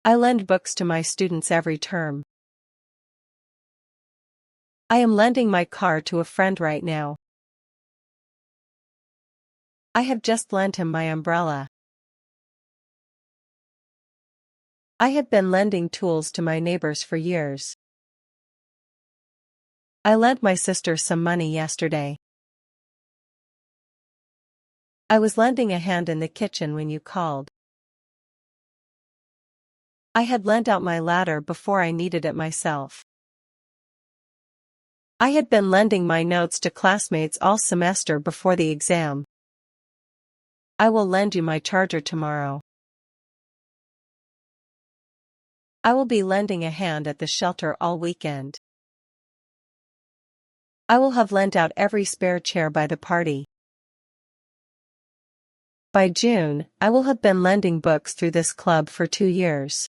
I lend books to my students every term. I am lending my car to a friend right now. I have just lent him my umbrella. I have been lending tools to my neighbors for years. I lent my sister some money yesterday. I was lending a hand in the kitchen when you called. I had lent out my ladder before I needed it myself. I had been lending my notes to classmates all semester before the exam. I will lend you my charger tomorrow. I will be lending a hand at the shelter all weekend. I will have lent out every spare chair by the party. By June, I will have been lending books through this club for 2 years.